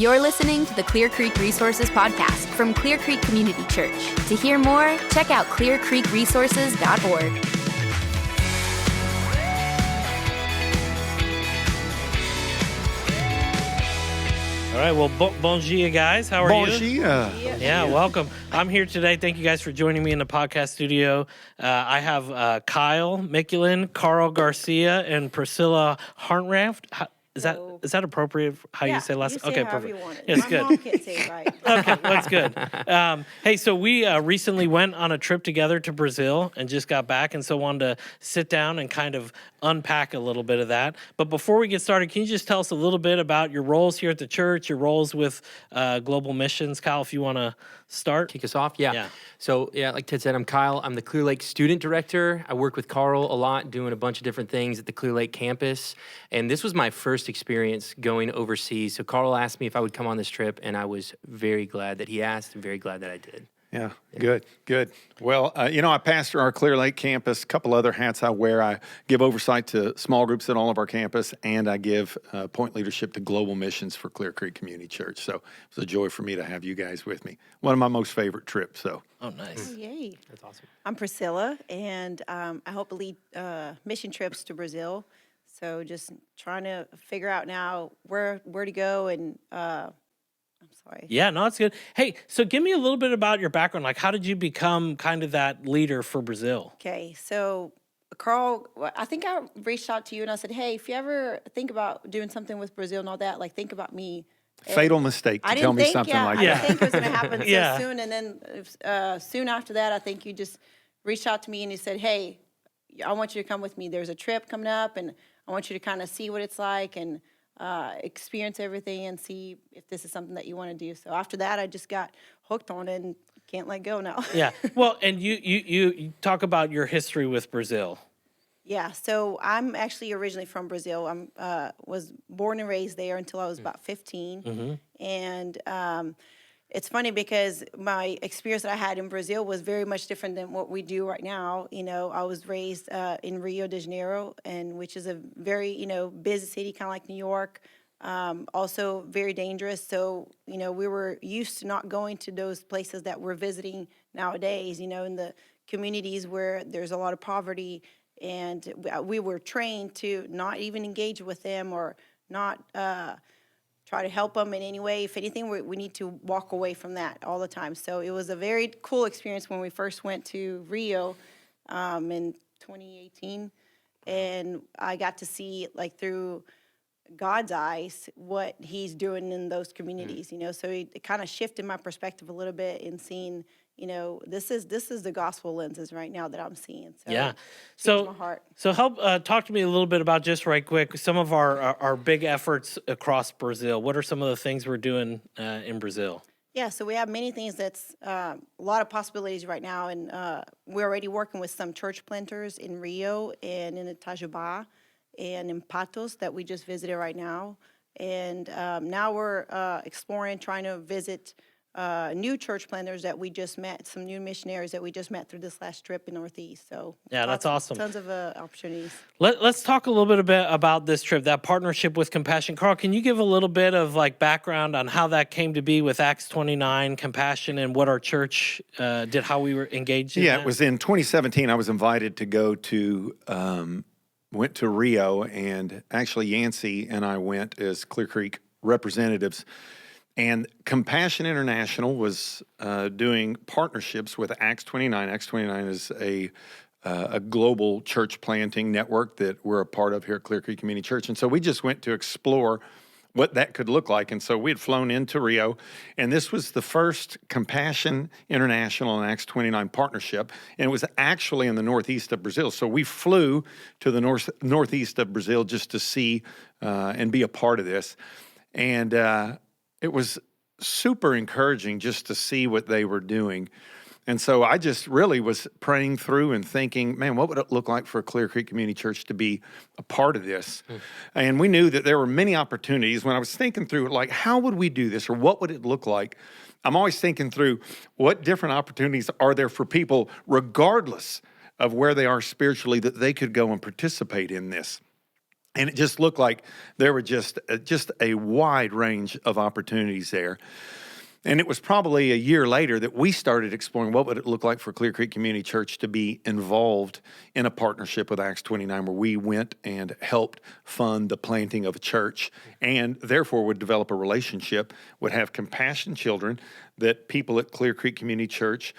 You're listening to the Clear Creek Resources podcast from Clear Creek Community Church. To hear more, check out clearcreekresources.org. All right, well, bon dia, guys. How are you? Bon dia. Yeah, welcome. I'm here today. Thank you guys for joining me in the podcast studio. I have Kyle Mikulin, Karl Garcia, and Priscilla Hartranft. Is that appropriate? How you say last? Okay, perfect. You want it. It's My good. mom can't say it right. Okay, that's good. Hey, so we recently went on a trip together to Brazil and just got back, and so wanted to sit down and kind of unpack a little bit of that. But before we get started, can you just tell us a little bit about your roles here at the church, your roles with Global Missions? Kyle, if you want to start. Kick us off? Yeah. So, like Ted said, I'm Kyle. I'm the Clear Lake student director. I work with Karl a lot, doing a bunch of different things at the Clear Lake campus. And this was my first experience going overseas. So Karl asked me if I would come on this trip, and I was very glad that he asked and very glad that I did. Yeah, good. Well, I pastor our Clear Lake campus, a couple other hats I wear. I give oversight to small groups at all of our campus, and I give point leadership to Global Missions for Clear Creek Community Church. So it was a joy for me to have you guys with me. One of my most favorite trips. So. Oh, nice. Oh, yay. That's awesome. I'm Priscilla, and I help lead mission trips to Brazil. So just trying to figure out now where to go and I'm sorry. Yeah, no, it's good. Hey, so give me a little bit about your background. Like, how did you become kind of that leader for Brazil? Okay, so Karl, I think I reached out to you and I said, hey, if you ever think about doing something with Brazil and all that, like think about me. Fatal mistake to tell me something like that. I didn't think it was going to happen Yeah. so soon. And then soon after that, I think you just reached out to me and you said, hey, I want you to come with me. There's a trip coming up and I want you to kind of see what it's like and experience everything and see if this is something that you want to do. So after that, I just got hooked on it and can't let go now. Yeah. Well, and you talk about your history with Brazil. Yeah. So I'm actually originally from Brazil. I was born and raised there until I was about 15. Mm-hmm. And it's funny because my experience that I had in Brazil was very much different than what we do right now. You know, I was raised in Rio de Janeiro, which is a very, busy city, kind of like New York, also very dangerous. So, we were used to not going to those places that we're visiting nowadays, in the communities where there's a lot of poverty. And we were trained to not even engage with them or not try to help them in any way. If anything, we need to walk away from that all the time. So it was a very cool experience when we first went to Rio in 2018. And I got to see, like, through God's eyes, what he's doing in those communities, So it kind of shifted my perspective a little bit in seeing, this is the gospel lenses right now that I'm seeing. So Yeah. my heart. So help talk to me a little bit about, just right quick, some of our big efforts across Brazil. What are some of the things we're doing in Brazil? Yeah, so we have many things that's a lot of possibilities right now, and we're already working with some church planters in Rio and in Itajubá and in Patos that we just visited right now. And now we're exploring, trying to visit new church planters that we just met, some new missionaries that we just met through this last trip in Northeast. So Yeah, that's awesome. Tons of opportunities. Let's talk a little bit about this trip, that partnership with Compassion. Karl, can you give a little bit of background on how that came to be with Acts 29, Compassion, and what our church did, how we were engaged in that? It was in 2017. I was invited to go to, went to Rio, and actually Yancey and I went as Clear Creek representatives. And Compassion International was doing partnerships with Acts 29. Acts 29 is a global church planting network that we're a part of here at Clear Creek Community Church. And so we just went to explore what that could look like. And so we had flown into Rio, and this was the first Compassion International and Acts 29 partnership, and it was actually in the northeast of Brazil. So we flew to the northeast of Brazil just to see and be a part of this. And it was super encouraging just to see what they were doing. And so I just really was praying through and thinking, man, what would it look like for Clear Creek Community Church to be a part of this? And we knew that there were many opportunities. When I was thinking through, like, how would we do this, or what would it look like? I'm always thinking through what different opportunities are there for people, regardless of where they are spiritually, that they could go and participate in this. And it just looked like there were just a wide range of opportunities there. And it was probably a year later that we started exploring what would it look like for Clear Creek Community Church to be involved in a partnership with Acts 29, where we went and helped fund the planting of a church, and therefore would develop a relationship, would have compassion children that people at Clear Creek Community Church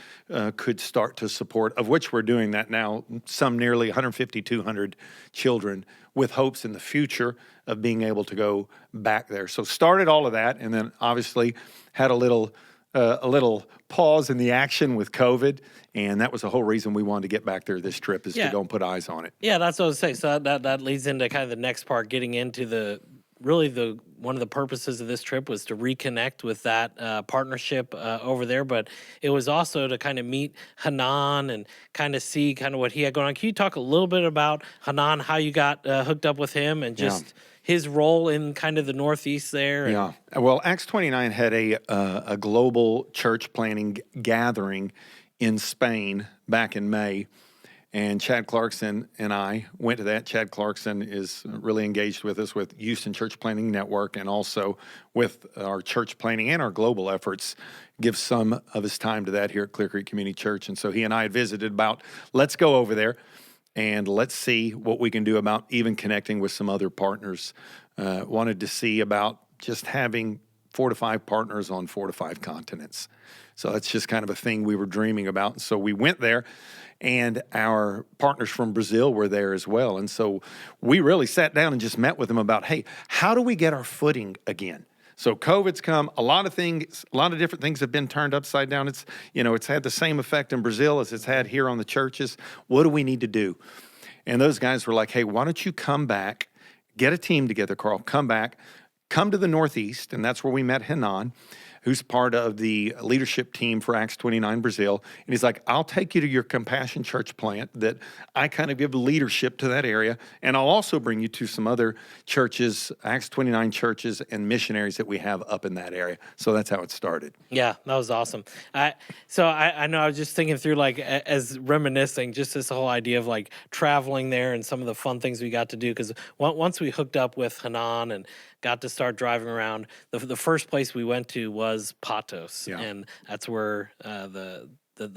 could start to support, of which we're doing that now, some nearly 150, 200 children, with hopes in the future of being able to go back there. So started all of that, and then obviously had a little pause in the action with COVID, and that was the whole reason we wanted to get back there this trip, is to go and put eyes on it. Yeah, that's what I was saying. So that leads into kind of the next part, getting into the one of the purposes of this trip was to reconnect with that partnership over there, but it was also to kind of meet Hanan and kind of see kind of what he had going on. Can you talk a little bit about Hanan, how you got hooked up with him, and just his role in kind of the Northeast there? Yeah. Well, Acts 29 had a global church planting gathering in Spain back in May. And Chad Clarkson and I went to that. Chad Clarkson is really engaged with us with Houston Church Planting Network, and also with our church planting and our global efforts, gives some of his time to that here at Clear Creek Community Church. And so he and I had visited about, let's go over there and let's see what we can do about even connecting with some other partners. Wanted to see about just having 4 to 5 partners on 4 to 5 continents. So that's just kind of a thing we were dreaming about. And so we went there, and our partners from Brazil were there as well. And so we really sat down and just met with them about, hey, how do we get our footing again? So COVID's come, a lot of different things have been turned upside down. It's had the same effect in Brazil as it's had here on the churches. What do we need to do? And those guys were like, hey, why don't you come back, get a team together, Karl, come back, come to the Northeast, and that's where we met Hanan, who's part of the leadership team for Acts 29 Brazil. And he's like, I'll take you to your Compassion Church plant that I kind of give leadership to that area. And I'll also bring you to some other churches, Acts 29 churches and missionaries that we have up in that area. So that's how it started. Yeah, that was awesome. I know I was just thinking through, like, as reminiscing, just this whole idea of like traveling there and some of the fun things we got to do. Because once we hooked up with Hanan and got to start driving around, the first place we went to was Patos, and that's where the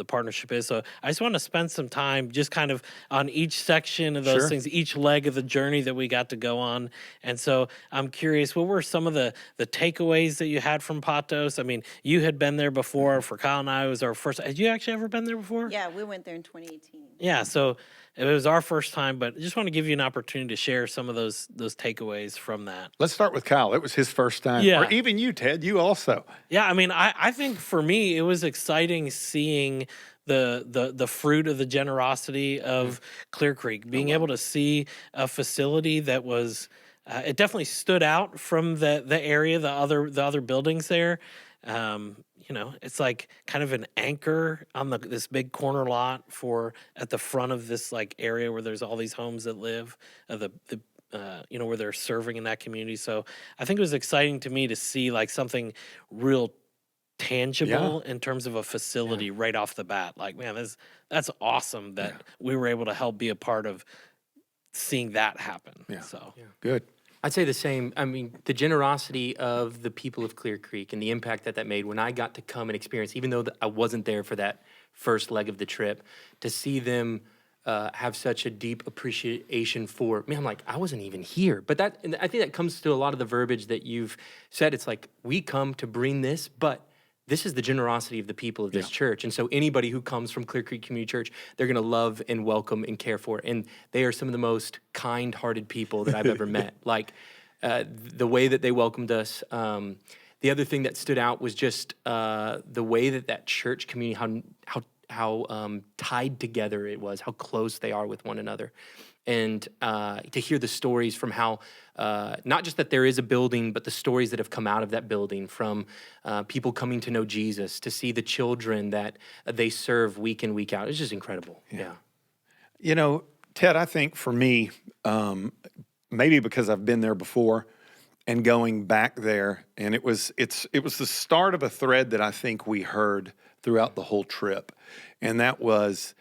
partnership is. So I just want to spend some time just kind of on each section of those things, each leg of the journey that we got to go on. And so I'm curious, what were some of the takeaways that you had from Patos? I mean, you had been there before. For Kyle and I, it was our first. Had you actually ever been there before? Yeah, we went there in 2018. Yeah, so it was our first time, but I just want to give you an opportunity to share some of those takeaways from that. Let's start with Kyle. It was his first time. Yeah. Or even you, Ted, you also. Yeah, I mean, I think for me, it was exciting seeing the fruit of the generosity of Clear Creek, being able to see a facility that was, it definitely stood out from the area, the other buildings there. It's like kind of an anchor on this big corner lot at the front of this like area where there's all these homes that live, where they're serving in that community. So I think it was exciting to me to see like something real tangible in terms of a facility right off the bat. Like, man, that's awesome that we were able to help be a part of seeing that happen. Yeah. So Good. I'd say the same. I mean, the generosity of the people of Clear Creek and the impact that made when I got to come and experience, even though I wasn't there for that first leg of the trip, to see them have such a deep appreciation for me. I'm like, I wasn't even here. But and I think that comes to a lot of the verbiage that you've said. It's like, we come to bring this, but this is the generosity of the people of this church. And so anybody who comes from Clear Creek Community Church, they're going to love and welcome and care for. And they are some of the most kind-hearted people that I've ever met. Like, the way that they welcomed us. The other thing that stood out was just the way that church community, how tied together it was, how close they are with one another. And to hear the stories from how, not just that there is a building, but the stories that have come out of that building, from people coming to know Jesus, to see the children that they serve week in, week out. It's just incredible. Yeah. Ted, I think for me, maybe because I've been there before and going back there, and it was the start of a thread that I think we heard throughout the whole trip. And that was,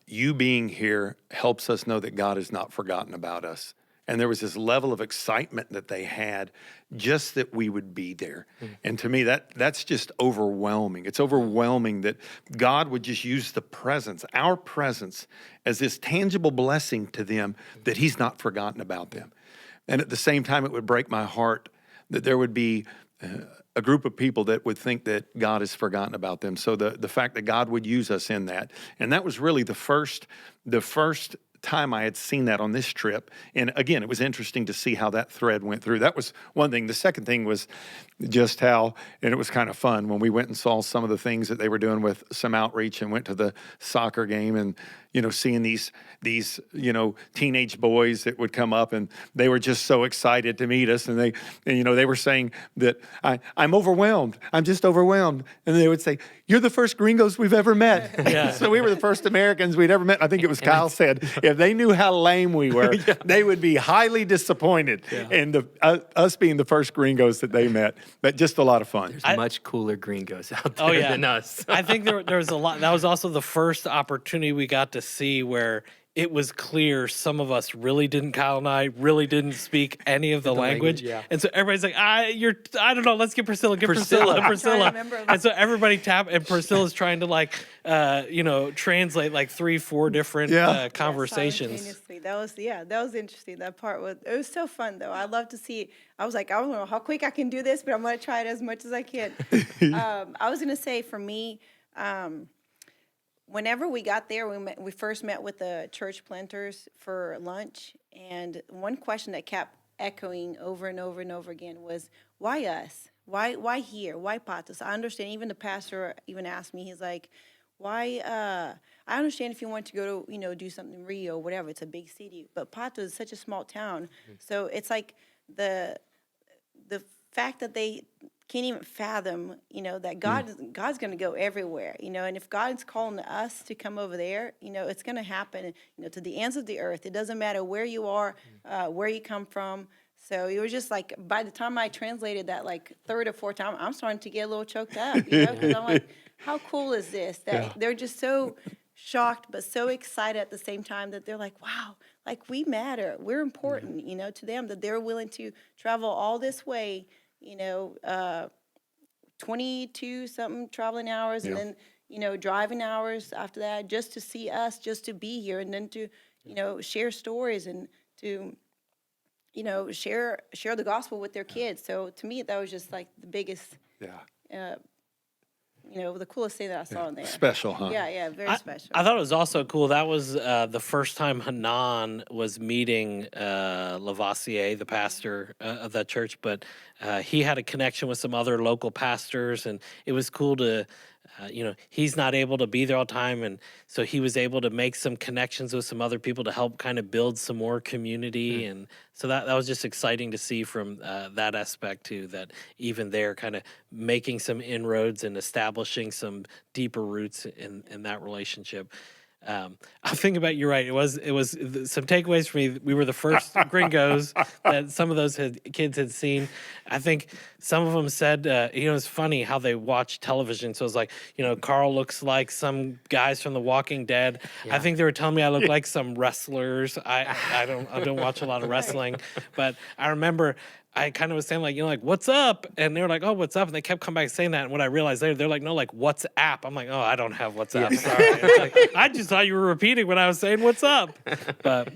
you being here helps us know that God has not forgotten about us. And there was this level of excitement that they had just that we would be there. And to me, that's just overwhelming. It's overwhelming that God would just use the presence, our presence, as this tangible blessing to them, that he's not forgotten about them. And at the same time, it would break my heart that there would be a group of people that would think that God has forgotten about them. So the fact that God would use us in that. And that was really the first time I had seen that on this trip. And again, it was interesting to see how that thread went through. That was one thing. The second thing was just how, and it was kind of fun when we went and saw some of the things that they were doing with some outreach and went to the soccer game and, seeing these, teenage boys that would come up and they were just so excited to meet us. And they were saying that I'm overwhelmed. I'm just overwhelmed. And they would say, you're the first gringos we've ever met. Yeah. So we were the first Americans we'd ever met. I think it was Kyle said, if they knew how lame we were, they would be highly disappointed. Yeah. And us being the first gringos that they met, but just a lot of fun. There's much cooler gringos out there than us. I think there was a lot. That was also the first opportunity we got to see where it was clear some of us Kyle and I really didn't speak any of the language. Yeah. And so everybody's like, I don't know, let's get Priscilla. And so everybody and Priscilla's trying to translate like 3-4 different conversations. That was interesting. That part it was so fun though. I love to see. I was like, I don't know how quick I can do this, but I'm going to try it as much as I can. I was going to say for me, whenever we got there, we first met with the church planters for lunch, and one question that kept echoing over and over and over again was, why us? Why here? Why Patos? I understand, even the pastor even asked me, he's like, why, I understand if you want to go to, do something in Rio, whatever, it's a big city, but Patos is such a small town, so it's like the fact that they can't even fathom, that God's going to go everywhere, and if God's calling us to come over there, it's going to happen, to the ends of the earth. It doesn't matter where you are, where you come from. So it was just like, by the time I translated that like third or fourth time, I'm starting to get a little choked up, because I'm like, how cool is this? That they're just so shocked, but so excited at the same time that they're like, wow, like we matter. We're important, to them, that they're willing to travel all this way, 22 something traveling hours and then, driving hours after that, just to see us, just to be here, and then to, share stories and to, share the gospel with their kids. So to me, that was just like the biggest, the coolest thing that I saw in there. Special, huh? Yeah, very special. I thought it was also cool. That was the first time Hanan was meeting Lavoisier, the pastor of that church, but he had a connection with some other local pastors, and it was cool to, he's not able to be there all the time, and so he was able to make some connections with some other people to help kind of build some more community, and so that was just exciting to see from that aspect too, that even they're kind of making some inroads and establishing some deeper roots in that relationship. I'm thinking about, you're right. It was some takeaways for me. We were the first gringos that some of those kids had seen. I think some of them said, it's funny how they watch television. So it's like, Karl looks like some guys from The Walking Dead. Yeah. I think they were telling me I look like some wrestlers. I don't watch a lot of wrestling, but I remember I kind of was saying like, what's up? And they were like, oh, what's up? And they kept coming back saying that. And when I realized later, they're like, no, like, what's app? I'm like, oh, I don't have what's up. Sorry. It's like, I just thought you were repeating when I was saying what's up. But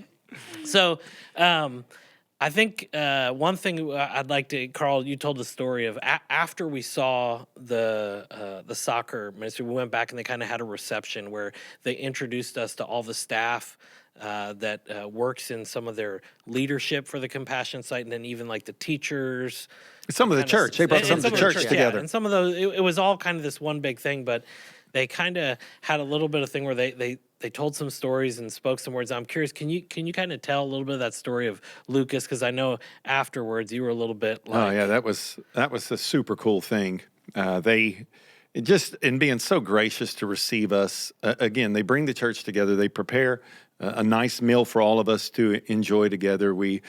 so I think one thing I'd like to, Karl, you told the story of after we saw the soccer ministry, we went back and they kind of had a reception where they introduced us to all the staff that works in some of their leadership for the Compassion site, and then even like the teachers. Some of the church. They brought some of the church together. Yeah, and some of those, it was all kind of this one big thing, but they kind of had a little bit of thing where they told some stories and spoke some words. I'm curious, can you kind of tell a little bit of that story of Lucas? Because I know afterwards you were a little bit like... Oh, yeah, that was a super cool thing. They... Just in being so gracious to receive us, again, they bring the church together. They prepare a nice meal for all of us to enjoy together. We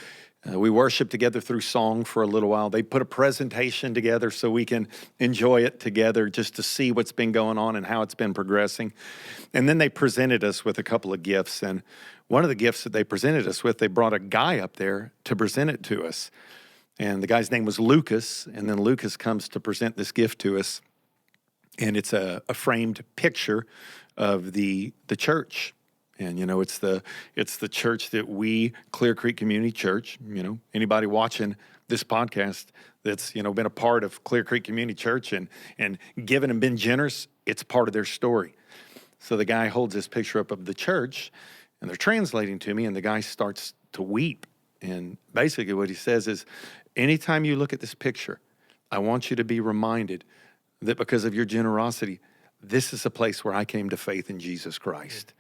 We worship together through song for a little while. They put a presentation together so we can enjoy it together just to see what's been going on and how it's been progressing. And then they presented us with a couple of gifts. And one of the gifts that they presented us with, they brought a guy up there to present it to us. And the guy's name was Lucas. And then Lucas comes to present this gift to us. And it's a framed picture of the church. And, you know, it's the church that we, Clear Creek Community Church, you know, anybody watching this podcast that's, you know, been a part of Clear Creek Community Church and given and been generous, it's part of their story. So the guy holds this picture up of the church, and they're translating to me, and the guy starts to weep. And basically what he says is, anytime you look at this picture, I want you to be reminded that because of your generosity, this is a place where I came to faith in Jesus Christ.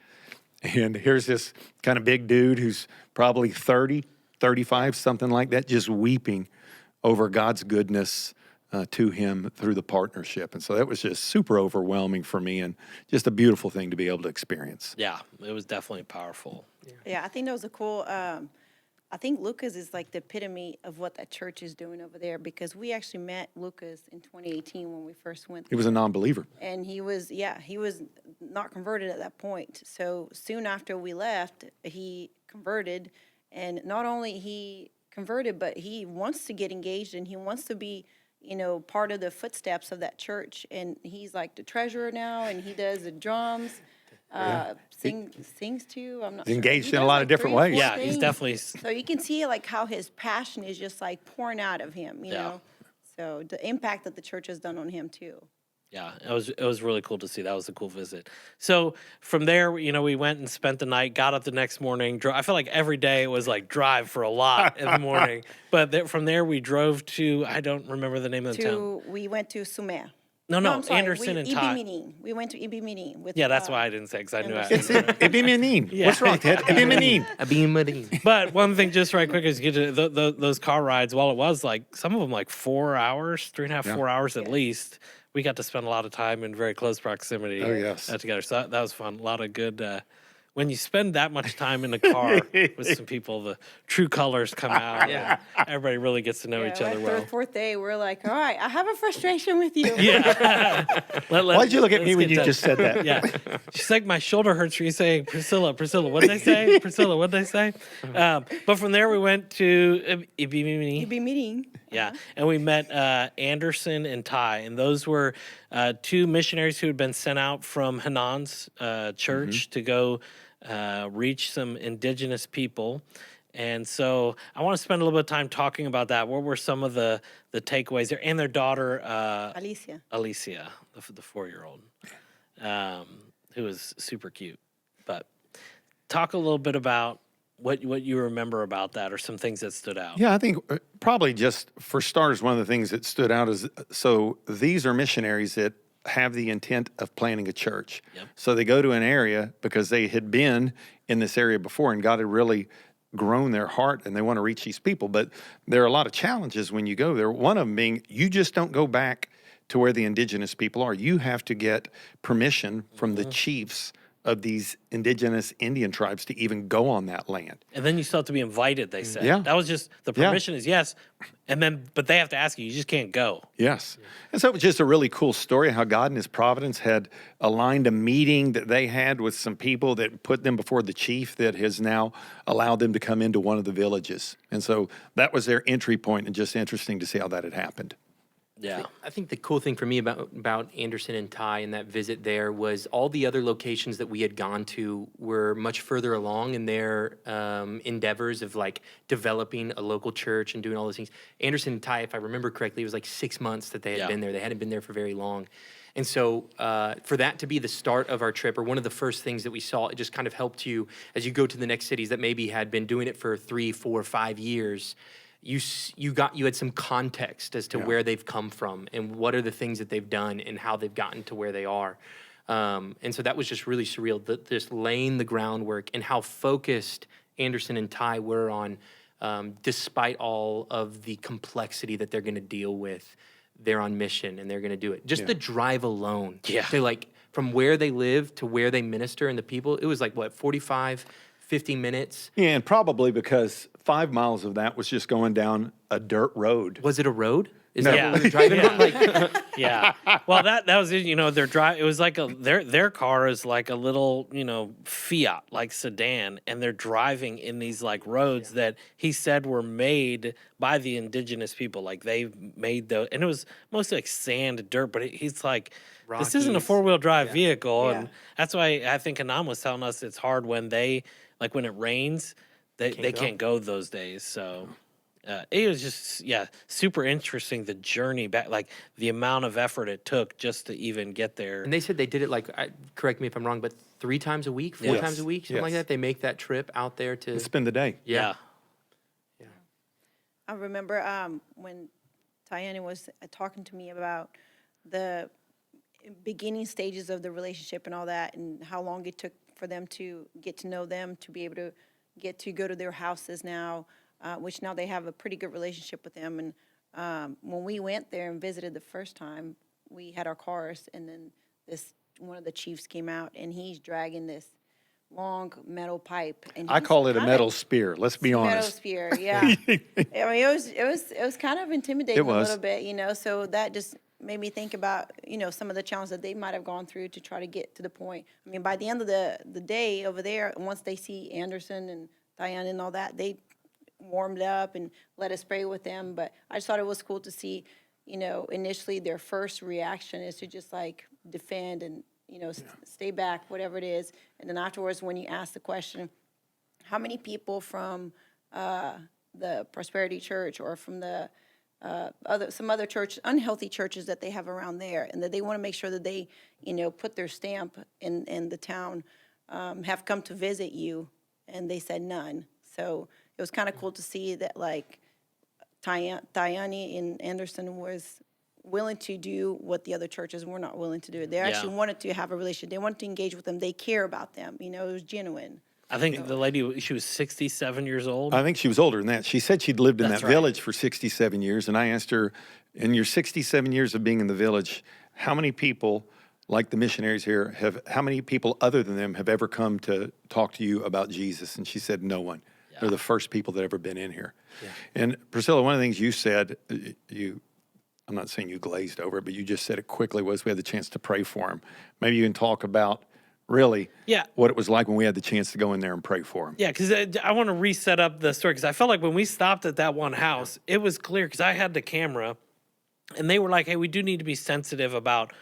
And here's this kind of big dude who's probably 30, 35, something like that, just weeping over God's goodness to him through the partnership. And so that was just super overwhelming for me and just a beautiful thing to be able to experience. Yeah, it was definitely powerful. Yeah, I think that was a cool, I think Lucas is like the epitome of what that church is doing over there, because we actually met Lucas in 2018 when we first went there. He was a non-believer. And he was not converted at that point. So soon after we left, he converted. And not only he converted, but he wants to get engaged and he wants to be, you know, part of the footsteps of that church. And he's like the treasurer now, and he does the drums. Sings too. I'm not He's sure. engaged He in a does, lot like, of different 3 or 4 ways. Yeah, he's things. definitely. So you can see like how his passion is just like pouring out of him, you know. So the impact that the church has done on him too. Yeah, it was really cool to see. That was a cool visit. So from there, you know, we went and spent the night, got up the next morning. I felt like every day was like drive for a lot in the morning. But from there, we drove to, I don't remember the name of the town. We went to Sumer. No, I'm sorry, Anderson and Ty. We went to Ibimini with. Yeah, that's why I didn't say, because I knew Anderson. I. Ibiminin. What's wrong, Ted? Ibiminin. But one thing, just right quick, is you get to those car rides. While it was like some of them like 4 hours, 3.5, 4 hours at least, we got to spend a lot of time in very close proximity. Oh, yes. Together. So that was fun. A lot of good. When you spend that much time in the car with some people, the true colors come out. Yeah, everybody really gets to know each other well. Third, fourth day, we're like, all right, I have a frustration with you. Yeah. Why'd you look at me when you just said that? Yeah. She's like, my shoulder hurts for you saying, Priscilla, what did they say? Priscilla, what did they say? But from there, we went to Ibimini. Yeah. And we met Anderson and Ty. And those were 2 missionaries who had been sent out from Hanan's church to go reach some indigenous people. And so I want to spend a little bit of time talking about that. What were some of the takeaways there? And their daughter, Alicia, the 4-year-old, who was super cute. But talk a little bit about what you remember about that, or some things that stood out. Yeah, I think probably just for starters, one of the things that stood out is, so these are missionaries that have the intent of planting a church. Yep. So they go to an area because they had been in this area before and God had really grown their heart and they want to reach these people. But there are a lot of challenges when you go there. One of them being, you just don't go back to where the indigenous people are. You have to get permission from the chiefs of these indigenous Indian tribes to even go on that land. And then you still have to be invited, they said. Yeah. That was just, the permission is yes, but they have to ask you. You just can't go. Yes. And so it was just a really cool story how God in his providence had aligned a meeting that they had with some people that put them before the chief that has now allowed them to come into one of the villages. And so that was their entry point, and just interesting to see how that had happened. Yeah. I think the cool thing for me about Anderson and Ty and that visit there was all the other locations that we had gone to were much further along in their endeavors of like developing a local church and doing all those things. Anderson and Ty, if I remember correctly, it was like 6 months that they had been there. They hadn't been there for very long. And so for that to be the start of our trip, or one of the first things that we saw, it just kind of helped you as you go to the next cities that maybe had been doing it for 3, 4, 5 years. You had some context as to where they've come from and what are the things that they've done and how they've gotten to where they are. And so that was just really surreal, just laying the groundwork and how focused Anderson and Ty were on, despite all of the complexity that they're going to deal with. They're on mission and they're going to do it. Just the drive alone. Yeah. To like from where they live to where they minister and the people, it was like, what, 45, 50 minutes. Yeah, and probably because 5 miles of that was just going down a dirt road. Was it a road? Is No. that Yeah. what we were driving on? Like, Yeah. Well, that was it. You know, their drive. It was like their car is like a little, you know, Fiat like sedan, and they're driving in these like roads that he said were made by the indigenous people. Like they made those, and it was mostly like sand, dirt. But he's like, this isn't a Rockies. 4-wheel drive vehicle, Yeah. and that's why I think Anam was telling us it's hard when they like when it rains, they go. can't go those days. So. It was just super interesting, the journey back, like the amount of effort it took just to even get there. and they said they did it like, correct me if I'm wrong, but 3 times a week, 4 Yes. times a week, something like Yes. that. They make that trip out there to. Spend the day. Yeah. I remember when Tayani was talking to me about the beginning stages of the relationship and all that, and how long it took for them to get to know them, to be able to get to go to their houses now, which now they have a pretty good relationship with them. And when we went there and visited the first time, we had our cars, and then one of the chiefs came out, and he's dragging this long metal pipe. And I he's call it a kinda- metal spear. Let's be Metal honest. spear, yeah. I mean, it was kind of intimidating It was. a little bit, you know. So that just made me think about, you know, some of the challenges that they might have gone through to try to get to the point. I mean, by the end of the day over there, once they see Anderson and Diana and all that, they warmed up and let us pray with them. But I just thought it was cool to see, you know, initially their first reaction is to just like defend and, you know, stay back, whatever it is. And then afterwards, when you ask the question, how many people from the Prosperity Church or from the some other church, unhealthy churches that they have around there, and that they want to make sure that they, you know, put their stamp in the town, have come to visit you, and they said none. So it was kind of cool to see that, like, Tayani and Anderson was willing to do what the other churches were not willing to do. They actually wanted to have a relationship. They wanted to engage with them. They care about them. You know, it was genuine. I think the lady, she was 67 years old. I think she was older than that. She said she'd lived in That's that right. village for 67 years. And I asked her, in your 67 years of being in the village, how many people, like the missionaries here, how many people other than them have ever come to talk to you about Jesus? And she said, no one. They're the first people that ever been in here. Yeah. And Priscilla, one of the things you said, I'm not saying you glazed over it, but you just said it quickly, was we had the chance to pray for him. Maybe you can talk about really what it was like when we had the chance to go in there and pray for him. Yeah, because I want to reset up the story, because I felt like when we stopped at that one house, it was clear, because I had the camera, and they were like, hey, we do need to be sensitive about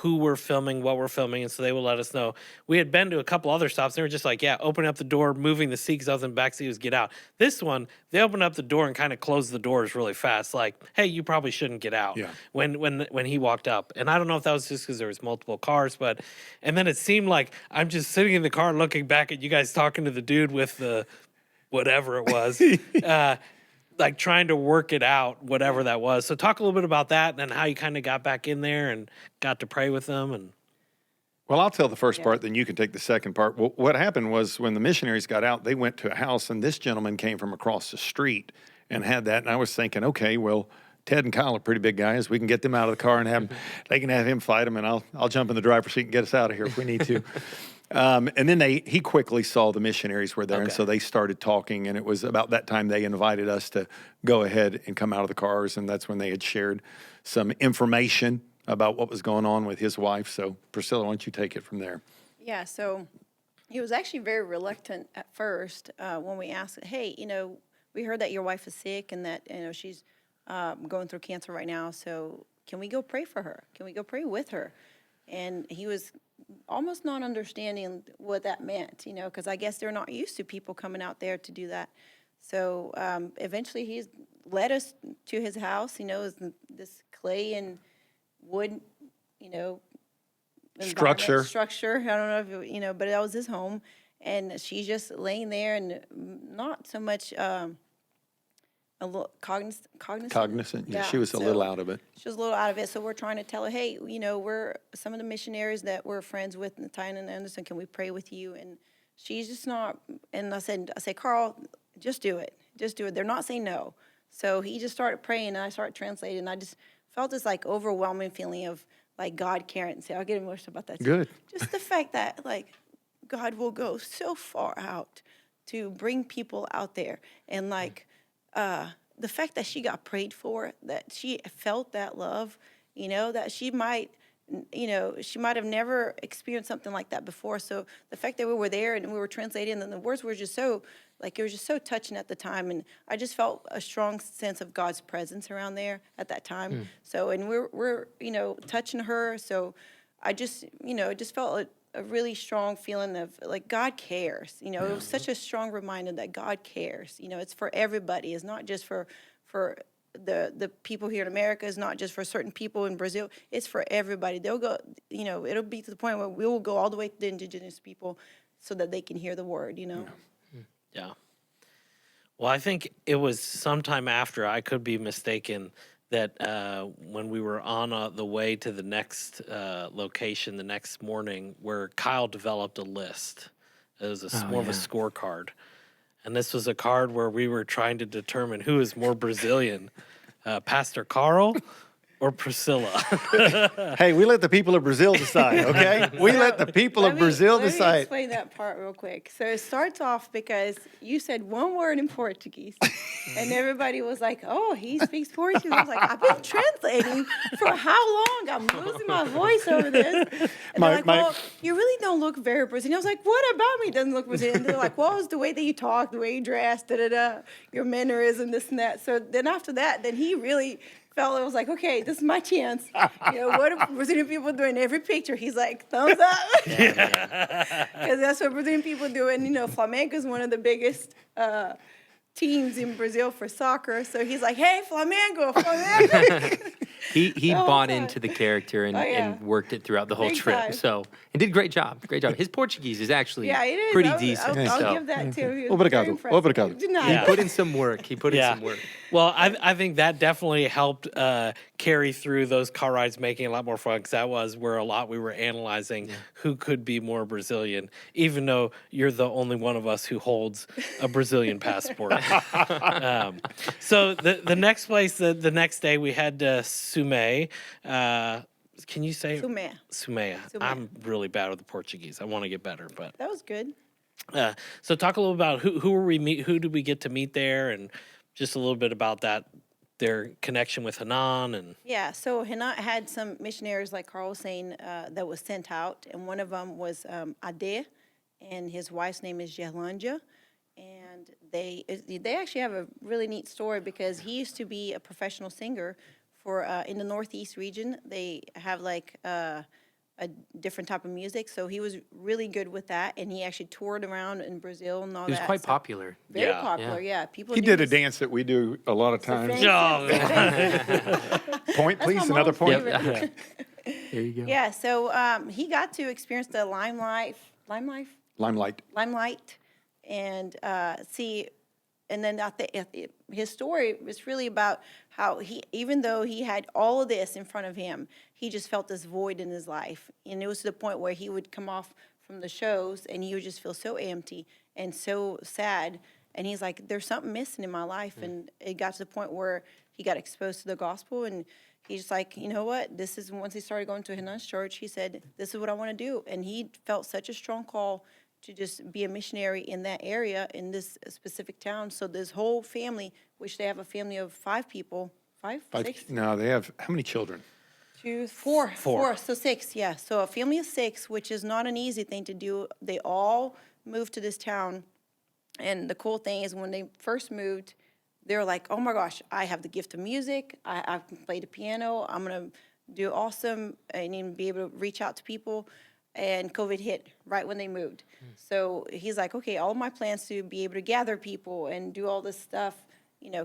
who we're filming, what we're filming, and so they will let us know. We had been to a couple other stops, and they were just like, yeah, open up the door, moving the seat, because I was in the back seat, was get out. This one, they opened up the door and kind of closed the doors really fast, like, hey, you probably shouldn't get out. Yeah. When he walked up. And I don't know if that was just because there was multiple cars, but, and then it seemed like I'm just sitting in the car looking back at you guys talking to the dude with the whatever it was. Like trying to work it out, whatever that was. So talk a little bit about that and how you kind of got back in there and got to pray with them. And Well, I'll tell the first part, then you can take the second part. Well, what happened was when the missionaries got out, they went to a house, and this gentleman came from across the street and had that. And I was thinking, okay, well, Ted and Kyle are pretty big guys. We can get them out of the car and have they can have him fight him, and I'll jump in the driver's seat and get us out of here if we need to. And then he quickly saw the missionaries were there, and so they started talking, and it was about that time they invited us to go ahead and come out of the cars, and that's when they had shared some information about what was going on with his wife. So Priscilla, why don't you take it from there? Yeah, so he was actually very reluctant at first when we asked, hey, you know, we heard that your wife is sick and that, you know, she's going through cancer right now, so can we go pray for her? Can we go pray with her? And he was almost not understanding what that meant, you know, because I guess they're not used to people coming out there to do that. So eventually he's led us to his house, you know, this clay and wood, you know, Structure. I don't know if, you know, but that was his home. And she's just laying there and not so much a little Cognizant. Yeah, she was a little out of it. She was a little out of it. So we're trying to tell her, hey, you know, we're some of the missionaries that we're friends with, Tyan and Anderson, can we pray with you? And she's just not. And I said, Carl, just do it. Just do it. They're not saying no. So he just started praying, and I started translating. And I just felt this like overwhelming feeling of like God caring. So I'll get emotional about that. Good. Just the fact that like God will go so far out to bring people out there. And like the fact that she got prayed for, that she felt that love, that she might have never experienced something like that before. So the fact that we were there and we were translating, and the words were just so, it was just so touching at the time. And I just felt a strong sense of God's presence around there at that time. So, and we're touching her. So I just, just felt a really strong feeling of like God cares. It was such a strong reminder that God cares. It's for everybody. It's not just for the people here in America. It's not just for certain people in Brazil. It's for everybody. They'll go, it'll be to the point where we will go all the way to the indigenous people so that they can hear the word, Yeah. Well, I think it was sometime after, I could be mistaken, that when we were on the way to the next location the next morning, where Kyle developed a list. It was more of a scorecard. And this was a card where we were trying to determine who is more Brazilian, Pastor Karl or Priscilla. Hey, we let the people of Brazil decide, okay? We let the people of Brazil Let me decide. explain that part real quick. So it starts off because you said one word in Portuguese, and everybody was like, "Oh, he speaks Portuguese." I was like, "I've been translating for how long? I'm losing my voice over this." And they're like, "Well, you really don't look very Brazilian." I was like, "What about me doesn't look Brazilian?" And they're like, "Well, it's the way that you talk, the way you dress, your mannerism, this and that." So then after that, then he really felt it was like, okay, this is my chance. What are Brazilian people doing? Every picture, he's like, thumbs up. Because that's what Brazilian people do. And, Flamengo is one of the biggest teams in Brazil for soccer. So he's like, hey, Flamengo. He bought into the character and worked it throughout the whole Big trip. time. So, and did a great job. Great job. His Portuguese is actually Yeah, it is. pretty decent. I'll give that to him. Obrigado. Obrigado. He put in some work. He put in some work. Well, I think that definitely helped carry through those car rides, making it a lot more fun, because that was where we were analyzing who could be more Brazilian, even though you're the only one of us who holds a Brazilian passport. So the next place, the next day, we had Sumé. Can you say Sumé? I'm really bad with the Portuguese. I want to get better, but that was good. So talk a little about who were we meet? Who did we get to meet there, and just a little bit about their connection with Hanan. And so Hanan had some missionaries, like Karl was saying, that was sent out, and one of them was Ade, and his wife's name is Gerlândia. And they actually have a really neat story, because he used to be a professional singer for in the Northeast region. They have like a different type of music, so he was really good with that, and he actually toured around in Brazil and all that. He was quite popular. Very popular, yeah. People. He did a dance that we do a lot of times. Point, please. Another point. There you go. Yeah, so he got to experience the limelight, and see. And then his story was really about how even though he had all of this in front of him, he just felt this void in his life. And it was to the point where he would come off from the shows and he would just feel so empty and so sad. And he's like, there's something missing in my life. And it got to the point where he got exposed to the gospel. And he's like, you know what? Once he started going to Hanan's church, he said, this is what I want to do. And he felt such a strong call to just be a missionary in that area, in this specific town. So this whole family, which they have a family of 5 people, 6? No, they have how many children? 2, 4. 4, so 6, yeah. So a family of 6, which is not an easy thing to do. They all moved to this town. And the cool thing is when they first moved, they were like, oh my gosh, I have the gift of music. I can play the piano. I'm going to do awesome and even be able to reach out to people. And COVID hit right when they moved. So he's like, okay, all my plans to be able to gather people and do all this stuff,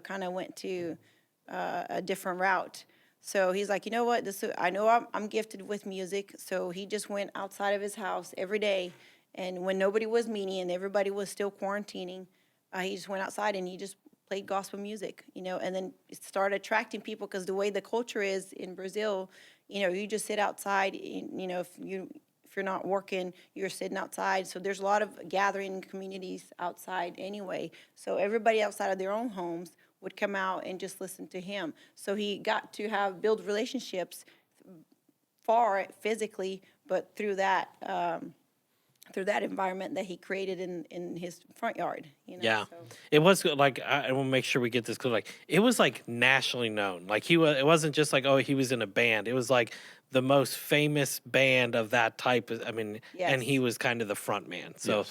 kind of went to a different route. So he's like, you know what, I know I'm gifted with music. So he just went outside of his house every day. And when nobody was meeting and everybody was still quarantining, he just went outside and he just played gospel music, and then it started attracting people, because the way the culture is in Brazil, you just sit outside, if you're not working, you're sitting outside. So there's a lot of gathering communities outside anyway. So everybody outside of their own homes would come out and just listen to him. So he got to build relationships far physically, but through that, through that environment that he created in his front yard. Yeah, So. it was like I want to make sure we get this clear. Like it was like nationally known. Like he was. It wasn't just like, oh, he was in a band. It was like the most famous band of that type. I mean, and he was kind of the front man. So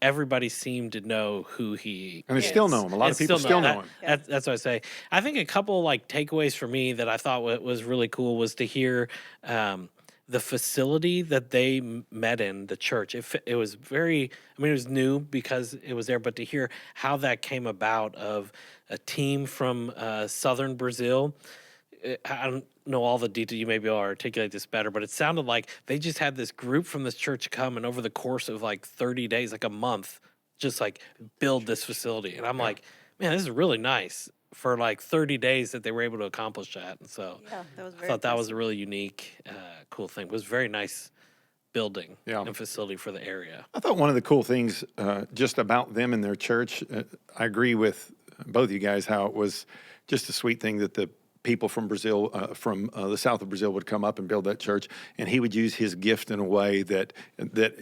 everybody seemed to know who he And they is. still know him. A lot of people still know him. That's what I say. I think a couple like takeaways for me that I thought was really cool was to hear. The facility that they met in, the church, it was very, I mean, it was new because it was there, but to hear how that came about of a team from southern Brazil, I don't know all the detail, you may be able to articulate this better, but it sounded like they just had this group from this church come and over the course of like 30 days, like a month, just like build this facility. And I'm like, man, this is really nice. For like 30 days that they were able to accomplish that. And so that was I thought that was a really unique, cool thing. It was a very nice building and facility for the area. I thought one of the cool things just about them and their church, I agree with both of you guys, how it was just a sweet thing that the people from Brazil, from the south of Brazil would come up and build that church. And he would use his gift in a way that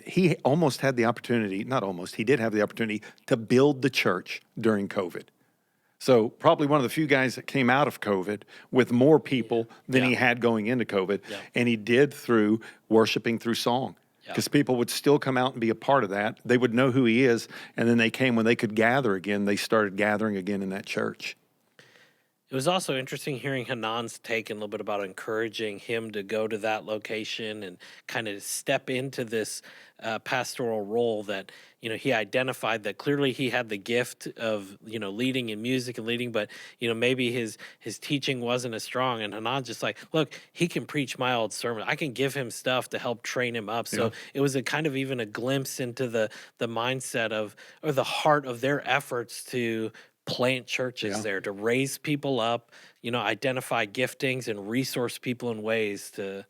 he almost had the opportunity, not almost, he did have the opportunity to build the church during COVID. So probably one of the few guys that came out of COVID with more people than he had going into COVID. Yeah. And he did through worshiping through song. Because people would still come out and be a part of that. They would know who he is. And then they came when they could gather again. They started gathering again in that church. It was also interesting hearing Hanan's take a little bit about encouraging him to go to that location and kind of step into this pastoral role that, he identified that clearly he had the gift of, leading in music and leading, but, maybe his teaching wasn't as strong. And Hanan's just like, look, he can preach my old sermon. I can give him stuff to help train him up. So it was a kind of even a glimpse into the mindset of, or the heart of their efforts to plant churches there, to raise people up, identify giftings and resource people in ways to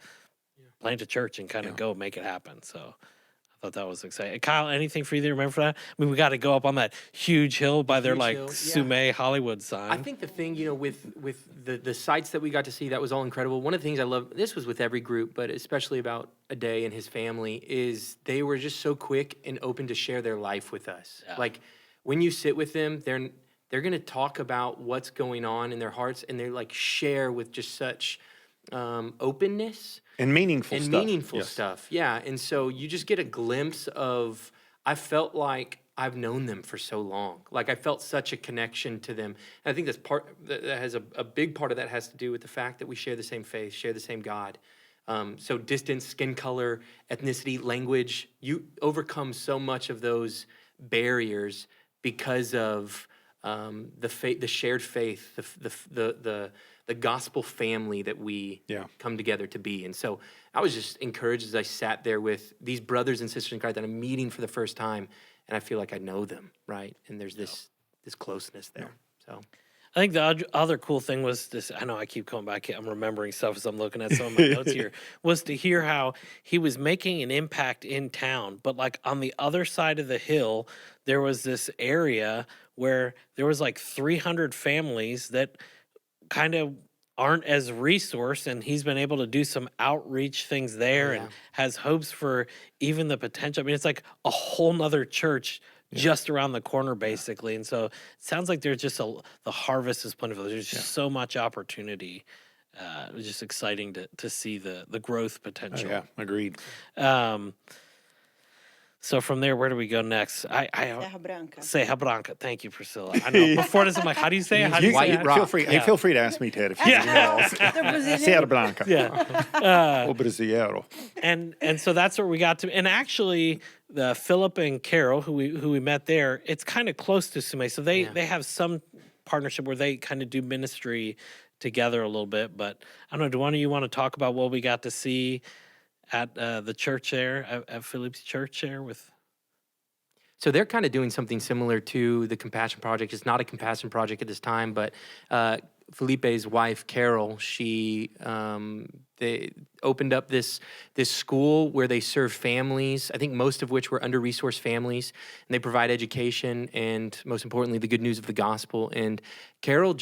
plant a church and kind of go make it happen. So I thought that was exciting. Kyle, anything for you to remember for that? I mean, we got to go up on that huge hill by their Sume Hollywood sign. I think the thing, with the sites that we got to see, that was all incredible. One of the things I love, this was with every group, but especially about Ade and his family, is they were just so quick and open to share their life with us. Yeah. Like when you sit with them, they're going to talk about what's going on in their hearts, and they're like share with just such openness and meaningful stuff. Yeah. And so you just get a glimpse of, I felt like I've known them for so long. Like I felt such a connection to them. And I think that has a big part of that has to do with the fact that we share the same faith, share the same God. So distance, skin color, ethnicity, language, you overcome so much of those barriers because of the shared faith, the gospel family that we come together to be. And so I was just encouraged as I sat there with these brothers and sisters in Christ that I'm meeting for the first time, and I feel like I know them, right? And there's this closeness there. So I think the other cool thing was this. I know I keep going back. I'm remembering stuff as I'm looking at some of my notes here. Was to hear how he was making an impact in town, but like on the other side of the hill, there was this area where there was like 300 families that kind of aren't as resourced, and he's been able to do some outreach things there and has hopes for even the potential. I mean, it's like a whole nother church just around the corner, basically. And so it sounds like there's just the harvest is plentiful. There's just so much opportunity. It was just exciting to see the growth potential. Agreed. So from there, where do we go next? Serra Branca. Serra Branca. Thank you, Priscilla. I know before this, I'm like, how do you say it? How do you say it? Feel free to ask me, Ted, if you know. Serra Branca. Yeah. O Brasileiro. And so that's where we got to. And actually, the Philip and Carol, who we met there, it's kind of close to Sume. So they have some partnership where they kind of do ministry together a little bit. But I don't know, do one of you want to talk about what we got to see at the church there, at Philip's church there with? So they're kind of doing something similar to the Compassion Project. It's not a Compassion Project at this time, but Felipe's wife, Carol, they opened up this school where they serve families, I think most of which were under-resourced families, and they provide education and, most importantly, the good news of the gospel. And Carol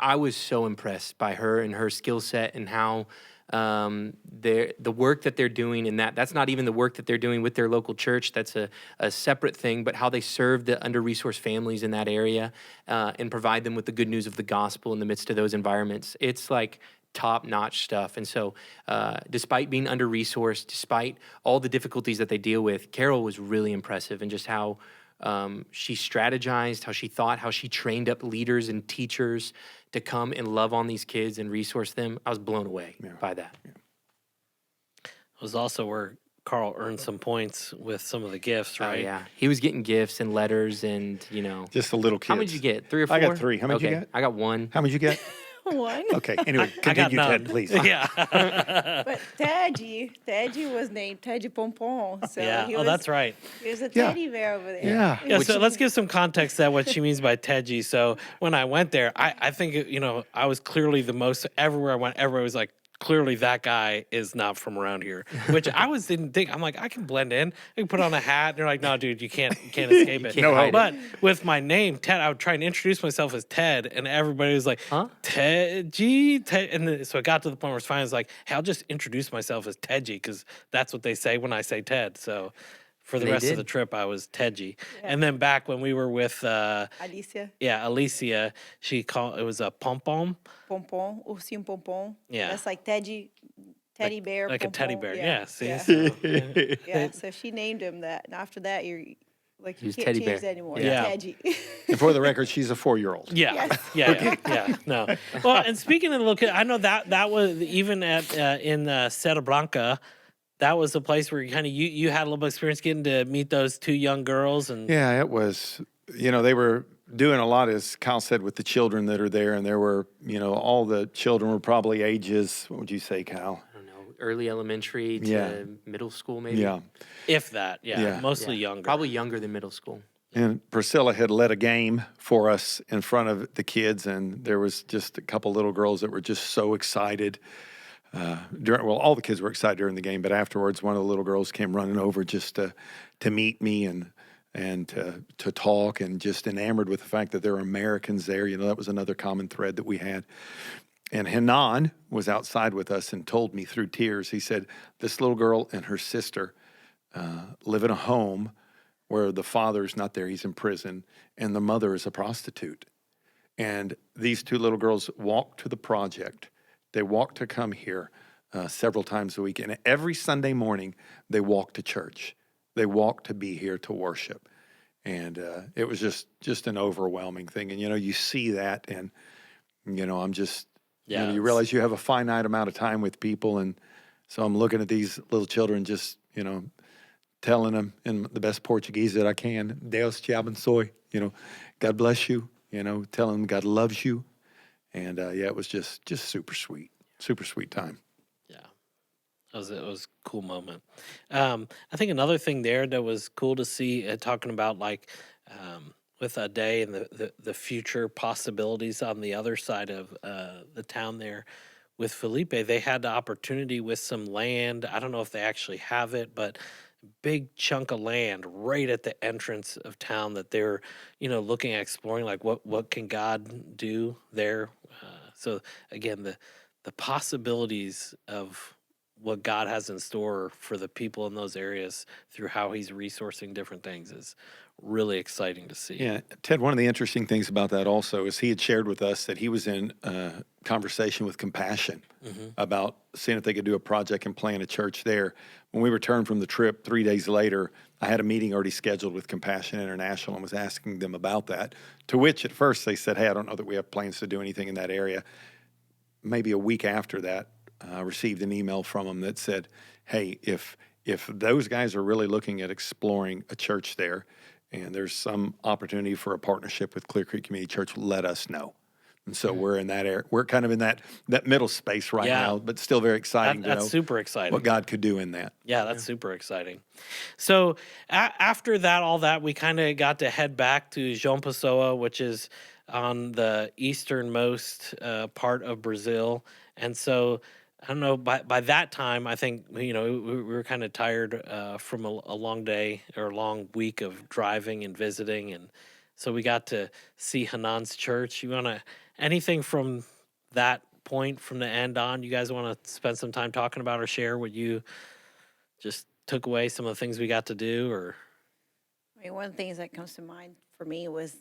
I was so impressed by her and her skill set and how The work that they're doing in that's not even the work that they're doing with their local church. That's a separate thing, but how they serve the under-resourced families in that area and provide them with the good news of the gospel in the midst of those environments. It's like top-notch stuff. And so despite being under-resourced, despite all the difficulties that they deal with, Carol was really impressive in just how she strategized, how she thought, how she trained up leaders and teachers to come and love on these kids and resource them. I was blown away by that. It was also where Karl earned some points with some of the gifts, right? Yeah. He was getting gifts and letters and, Just the little kids. How many did you get? 3 or 4? I got 3. How many did you get? I got 1. How many did you get? One. Okay. Anyway, I got continue, none. Ted, please. Yeah. But Teddy was named Teddy Pompon. So Yeah. he Oh, was, that's right. He was a Yeah. teddy bear over there. Yeah. Yeah, so let's give some context to what she means by Tedgy. So when I went there, I think, I was clearly the most, everywhere I went, everybody was like, clearly that guy is not from around here, which didn't think. I'm like, I can blend in. I can put on a hat. And they're like, no, dude, you can't escape it. can't hide it. But with my name, Ted, I would try and introduce myself as Ted, and everybody was like, Huh? Tedgy, Ted. And then, so it got to the point where it's finally like, hey, I'll just introduce myself as Tedgy because that's what they say when I say Ted. So for the They rest of did. the trip, I was Tedgy. And then back when we were with, Alicia, Alicia, it was a pom-pom. Pompon, ursinho Pompon. Yeah. That's like teddy bear. Like a teddy Pompon. bear. Yeah. Yeah, see? Yeah. So, Yeah, so she named him that. And after that, you're like, you He's can't teddy change bear. that anymore. Yeah. Teddy. And for the record, she's a 4-year-old. Yeah, Yes. yeah. No. Well, and speaking of look, I know that was even at in Serra Blanca. That was a place where you had a little bit of experience getting to meet those 2 young girls, and Yeah, it was, they were doing a lot, as Kyle said, with the children that are there. And there were, all the children were probably ages, what would you say, Kyle? I don't know, early elementary to Yeah. middle school maybe. Yeah. if that, Yeah. mostly younger. Probably younger than middle school. And Priscilla had led a game for us in front of the kids, and there was just a couple little girls that were just so excited. All the kids were excited during the game, but afterwards, one of the little girls came running over just to meet me and to talk, and just enamored with the fact that there were Americans there. That was another common thread that we had. And Hanan was outside with us and told me through tears, he said, this little girl and her sister live in a home where the father's not there, he's in prison, and the mother is a prostitute. And these 2 little girls walked to the project. They walked to come here several times a week. And every Sunday morning, they walked to church. They walked to be here to worship. And it was just an overwhelming thing. And, you see that, and, I'm just, you realize you have a finite amount of time with people. And so I'm looking at these little children just, telling them in the best Portuguese that I can, Deus te abençoe, God bless you, telling them God loves you. And it was just super sweet time. Yeah, it was a cool moment. I think another thing there that was cool to see, talking about with a day and the future possibilities on the other side of the town there. With Felipe, they had the opportunity with some land. I don't know if they actually have it, but big chunk of land right at the entrance of town that they're, looking at exploring, like what can God do there. So again, the possibilities of what God has in store for the people in those areas through how he's resourcing different things is really exciting to see. Yeah, Ted, one of the interesting things about that also is he had shared with us that he was in conversation with Compassion about seeing if they could do a project and plant a church there. When we returned from the trip 3 days later, I had a meeting already scheduled with Compassion International and was asking them about that, to which at first they said, hey, I don't know that we have plans to do anything in that area. Maybe a week after that, I received an email from them that said, hey, if those guys are really looking at exploring a church there and there's some opportunity for a partnership with Clear Creek Community Church, let us know. And so we're in that area. We're kind of in that middle space right now, but still very exciting to know super exciting. what God could do in that. Yeah, that's super exciting. So after that, all that, we kind of got to head back to João Pessoa, which is on the easternmost part of Brazil. And so, I don't know, by that time, I think, we were kind of tired from a long day or a long week of driving and visiting. And so we got to see Hanan's church. You want to, anything from that point from the end on, you guys want to spend some time talking about or share what you just took away, some of the things we got to do? Or I mean, one of the things that comes to mind for me was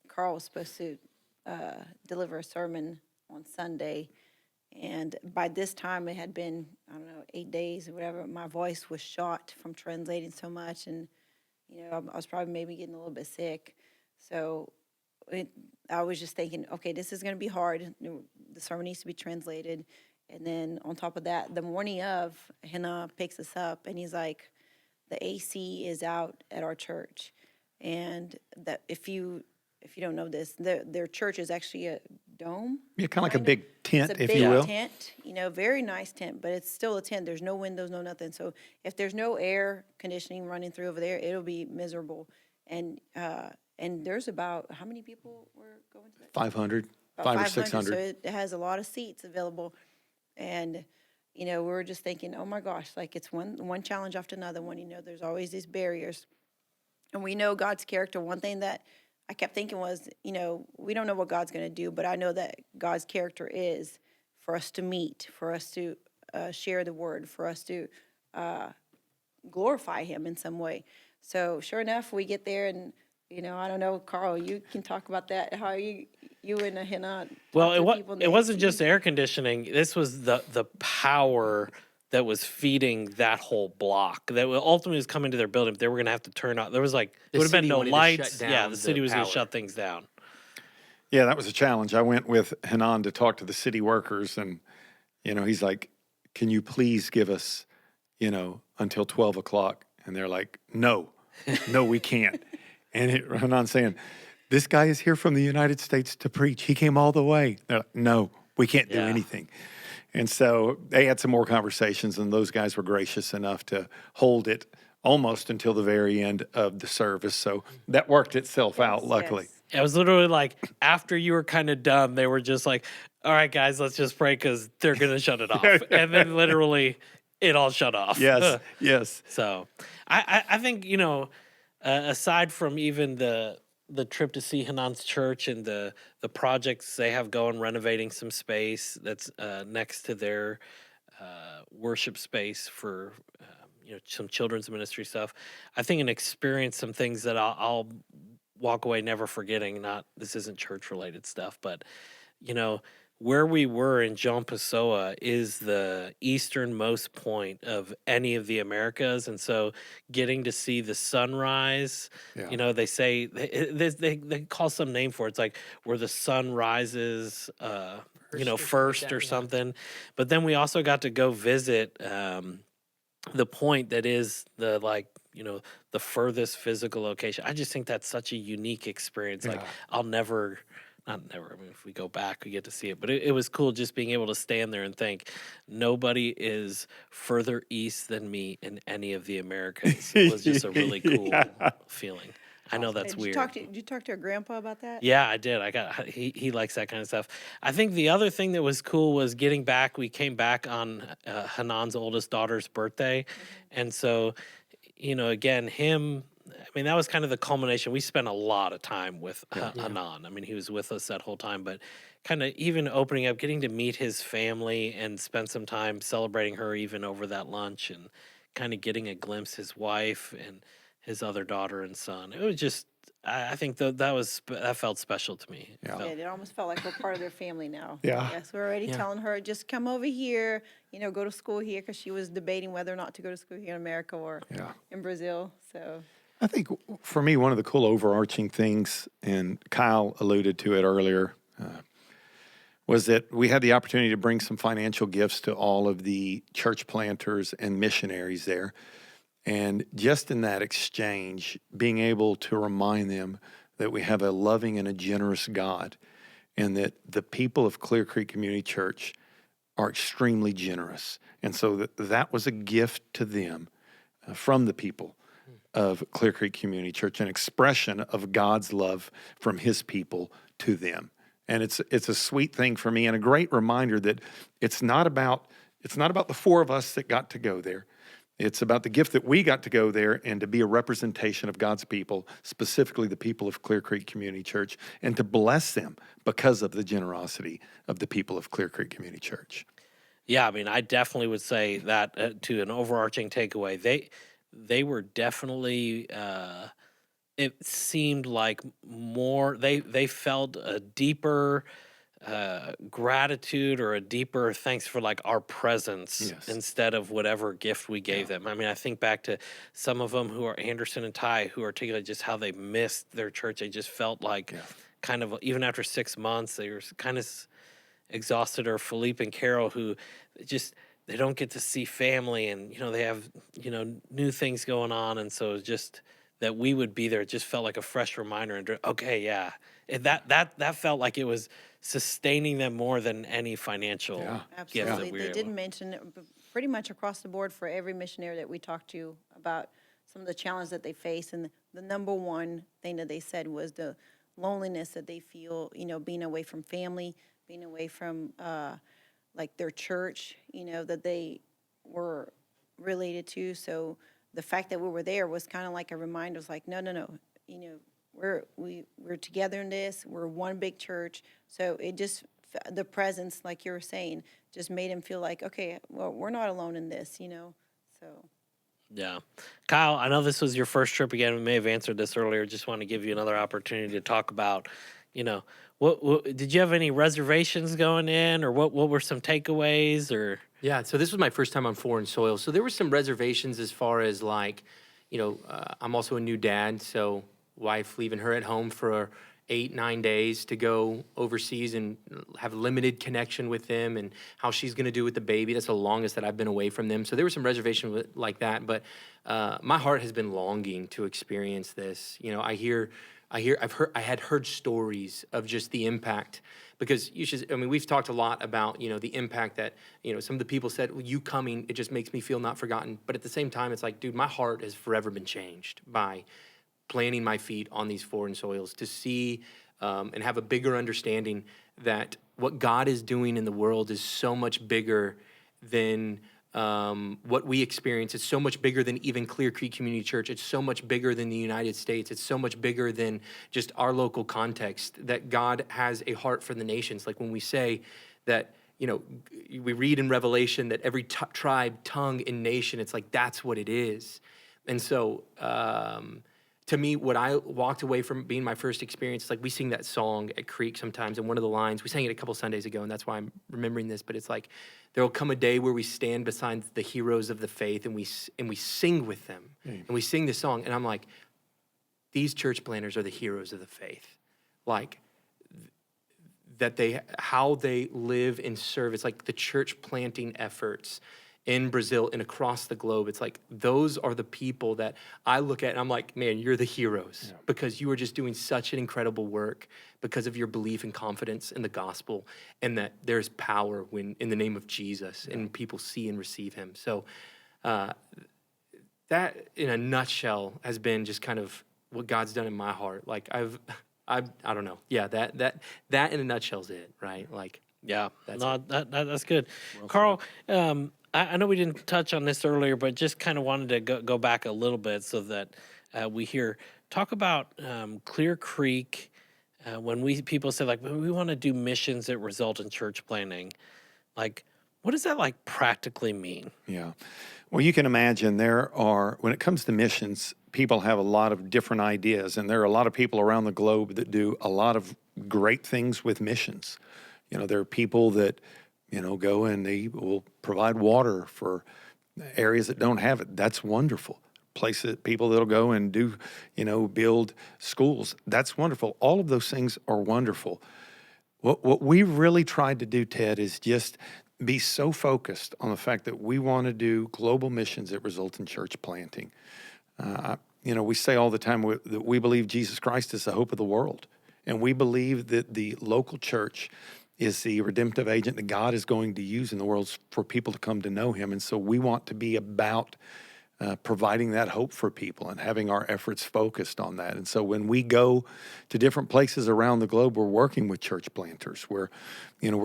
Carl was supposed to deliver a sermon on Sunday. And by this time, it had been, I don't know, 8 days or whatever. My voice was shot from translating so much. And, I was probably maybe getting a little bit sick. So I was just thinking, okay, this is going to be hard. The sermon needs to be translated. And then on top of that, the morning of, Hannah picks us up, and he's like, the AC is out at our church. And that if you don't know this, their church is actually a dome. Yeah, kind of like a big tent, It's a if big you will. tent, very nice tent, but it's still a tent. There's no windows, no nothing. So if there's no air conditioning running through over there, it'll be miserable. And there's about, how many people were going to that? 500, About 500 or 600. So it has a lot of seats available. And, we were just thinking, oh my gosh, like it's one challenge after another one. There's always these barriers. And we know God's character. One thing that I kept thinking was, we don't know what God's going to do, but I know that God's character is for us to meet, for us to share the word, for us to glorify him in some way. So sure enough, we get there and, I don't know, Carl, you can talk about that, how you and Hannah. well, it wasn't just air conditioning. This was the power that was feeding that whole block that ultimately was coming to their building. They were going to have to turn off. There was it would have been no lights. Yeah, the city was going to shut things down. Yeah, that was a challenge. I went with Hanan to talk to the city workers, and, he's like, can you please give us, until 12 o'clock? And they're like, no, we can't. And Hanan's saying, this guy is here from the United States to preach. He came all the way. They're like, no, we can't do anything. And so they had some more conversations, and those guys were gracious enough to hold it almost until the very end of the service. So that worked itself out, luckily. It was literally like after you were kind of done, they were just like, all right, guys, let's just pray because they're going to shut it off. And then literally it all shut off. Yes, yes. So I think, aside from even the trip to see Hanan's church and the projects they have going, renovating some space that's next to their worship space for some children's ministry stuff. I think and experience some things that I'll walk away never forgetting. This isn't church related stuff, but where we were in John Pessoa is the easternmost point of any of the Americas. And so getting to see the sunrise, they say, they call some name for it. It's like where the sun rises, first or something. But then we also got to go visit the point that is the furthest physical location. I just think that's such a unique experience. Like I'll never... Not never. I mean, if we go back, we get to see it. But it was cool just being able to stand there and think, nobody is further east than me in any of the Americas. It was just a really cool feeling. I know that's weird. Did you talk to your grandpa about that? Yeah, I did. He likes that kind of stuff. I think the other thing that was cool was getting back. We came back on Hanan's oldest daughter's birthday. Mm-hmm. And so, again, him... I mean, that was kind of the culmination. We spent a lot of time with Hanan. I mean, he was with us that whole time, but kind of even opening up, getting to meet his family and spend some time celebrating her even over that lunch and kind of getting a glimpse his wife and his other daughter and son. It was just, I think that felt special to me. Yeah. It almost felt like we're part of their family now. Yeah. Yes, we're already telling her, just come over here, go to school here, because she was debating whether or not to go to school here in America or in Brazil. So... I think for me, one of the cool overarching things, and Kyle alluded to it earlier, was that we had the opportunity to bring some financial gifts to all of the church planters and missionaries there. And just in that exchange, being able to remind them that we have a loving and a generous God, and that the people of Clear Creek Community Church are extremely generous. And so that was a gift to them from the people of Clear Creek Community Church, an expression of God's love from his people to them. And it's a sweet thing for me and a great reminder that it's not about the four of us that got to go there. It's about the gift that we got to go there and to be a representation of God's people, specifically the people of Clear Creek Community Church, and to bless them because of the generosity of the people of Clear Creek Community Church. Yeah, I mean, I definitely would say that to an overarching takeaway. They were definitely. It seemed like more. They felt a deeper gratitude or a deeper thanks for like our presence Yes. instead of whatever gift we gave them. I mean, I think back to some of them who are Anderson and Ty, who articulate just how they missed their church. They just felt like kind of, even after 6 months, they were kind of exhausted. Or Philippe and Carol, who just, they don't get to see family, and they have new things going on, and so just that we would be there, it just felt like a fresh reminder. And okay, yeah, that felt like it was sustaining them more than any financial gift Absolutely. that we They were did able. mention it pretty much across the board for every missionary that we talked to about some of the challenges that they face. And the number one thing that they said was the loneliness that they feel, being away from family, being away from like their church, that they were related to. So the fact that we were there was kind of like a reminder. It was like, no, we're together in this. We're one big church. So it just, the presence, like you were saying, just made him feel like, okay, well, we're not alone in this, so. Yeah. Kyle, I know this was your first trip again. We may have answered this earlier. Just want to give you another opportunity to talk about, what did you have any reservations going in, or what were some takeaways, or? Yeah, so this was my first time on foreign soil. So there were some reservations as far as like, I'm also a new dad, so wife leaving her at home for 8-9 days to go overseas and have limited connection with them, and how she's going to do with the baby. That's the longest that I've been away from them. So there were some reservations like that, but my heart has been longing to experience this. I had heard stories of just the impact, because we've talked a lot about, the impact that, some of the people said, well, you coming, it just makes me feel not forgotten. But at the same time, it's like, dude, my heart has forever been changed by planting my feet on these foreign soils, to see and have a bigger understanding that what God is doing in the world is so much bigger than what we experience. It's so much bigger than even Clear Creek Community Church. It's so much bigger than the United States. It's so much bigger than just our local context, that God has a heart for the nations. Like when we say that, we read in Revelation that every tribe, tongue, and nation, it's like, that's what it is. And so, to me, what I walked away from being my first experience, is like we sing that song at Creek sometimes, and one of the lines, we sang it a couple Sundays ago, and that's why I'm remembering this, but it's like, there will come a day where we stand beside the heroes of the faith, and we sing with them, and we sing this song, and I'm like, these church planters are the heroes of the faith. Like, how they live and serve. It's like the church planting efforts in Brazil and across the globe. It's like, those are the people that I look at and I'm like, man, you're the heroes, because you are just doing such an incredible work because of your belief and confidence in the gospel, and that there's power when in the name of Jesus and people see and receive him. So that in a nutshell has been just kind of what God's done in my heart. Like I don't know. Yeah, that in a nutshell is it, right? Like, Yeah, That's that's good. Carl, I know we didn't touch on this earlier, but just kind of wanted to go back a little bit so that we talk about Clear Creek. When people say, like, we want to do missions that result in church planting, like, what does that like practically mean? Yeah. Well, you can imagine when it comes to missions, people have a lot of different ideas, and there are a lot of people around the globe that do a lot of great things with missions. There are people that, go and they will provide water for areas that don't have it. That's wonderful. People that'll go and do, build schools. That's wonderful. All of those things are wonderful. What we really tried to do, Ted, is just be so focused on the fact that we want to do global missions that result in church planting. We say all the time that we believe Jesus Christ is the hope of the world. And we believe that the local church is the redemptive agent that God is going to use in the world for people to come to know him. And so we want to be about providing that hope for people and having our efforts focused on that. And so when we go to different places around the globe, we're working with church planters. We're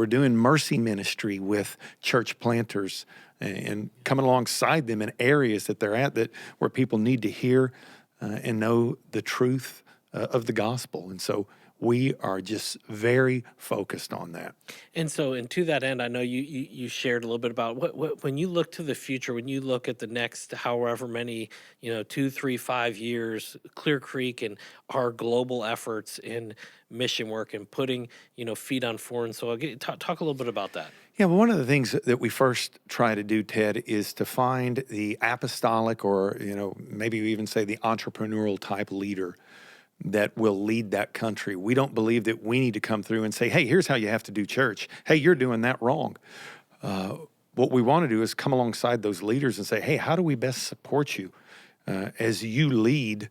doing mercy ministry with church planters and coming alongside them in areas that they're at where people need to hear and know the truth of the gospel. And so we are just very focused on that. And so, and to that end, I know you shared a little bit about what when you look to the future, when you look at the next however many 2, 3, 5 years, Clear Creek and our global efforts in mission work and putting feet on foreign soil. Talk a little bit about that. Yeah, well, one of the things that we first try to do, Ted, is to find the apostolic or maybe we even say the entrepreneurial type leader that will lead that country. We don't believe that we need to come through and say, hey, here's how you have to do church. Hey, you're doing that wrong. What we want to do is come alongside those leaders and say, hey, how do we best support you as you lead,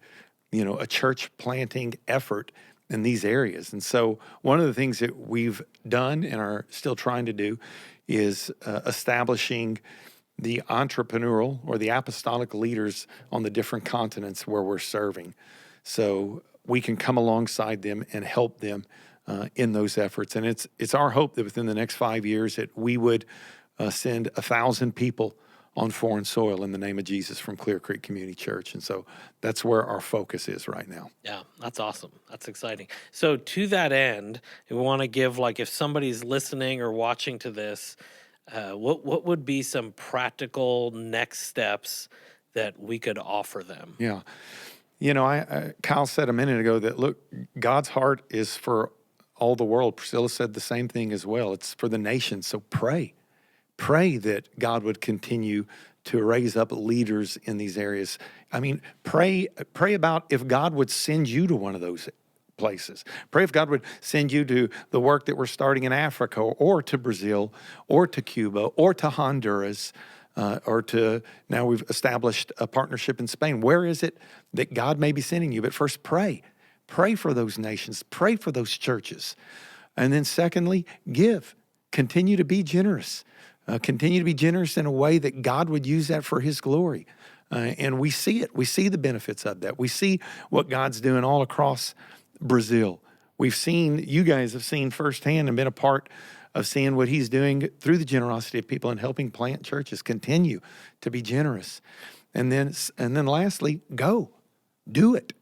a church planting effort in these areas? And so one of the things that we've done and are still trying to do is establishing the entrepreneurial or the apostolic leaders on the different continents where we're serving. So we can come alongside them and help them in those efforts. And it's our hope that within the next 5 years that we would send 1,000 people on foreign soil in the name of Jesus from Clear Creek Community Church. And so that's where our focus is right now. Yeah, that's awesome. That's exciting. So to that end, we want to give, if somebody's listening or watching to this, what would be some practical next steps that we could offer them? Yeah. Kyle said a minute ago that, look, God's heart is for all the world. Priscilla said the same thing as well. It's for the nation. So pray that God would continue to raise up leaders in these areas. I mean, pray about if God would send you to one of those places. Pray if God would send you to the work that we're starting in Africa or to Brazil or to Cuba or to Honduras. Or to now we've established a partnership in Spain. Where is it that God may be sending you? But first, pray for those nations, pray for those churches. And then secondly, give, continue to be generous, continue to be generous in a way that God would use that for his glory. And we see it. We see the benefits of that. We see what God's doing all across Brazil. You guys have seen firsthand and been a part of seeing what he's doing through the generosity of people and helping plant churches. Continue to be generous. And then lastly, go. Do it.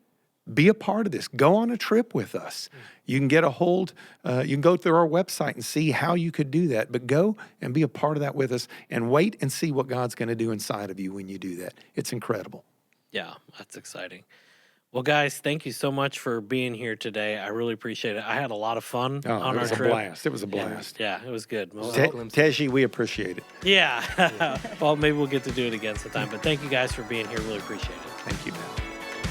Be a part of this. Go on a trip with us. You can get a hold, you can go through our website and see how you could do that. But go and be a part of that with us and wait and see what God's going to do inside of you when you do that. It's incredible. Yeah, that's exciting. Well, guys, thank you so much for being here today. I really appreciate it. I had a lot of fun on our trip. It was a blast. Yeah, it was good. Well, Teji, we appreciate it. Yeah. Well, maybe we'll get to do it again sometime. But thank you guys for being here. Really appreciate it. Thank you, man.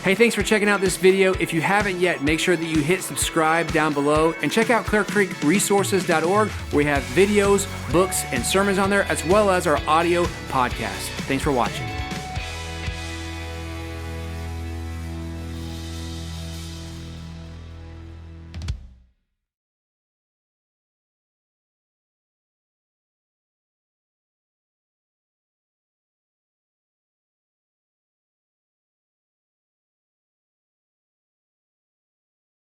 Hey, thanks for checking out this video. If you haven't yet, make sure that you hit subscribe down below and check out clearcreekresources.org where we have videos, books, and sermons on there, as well as our audio podcast. Thanks for watching.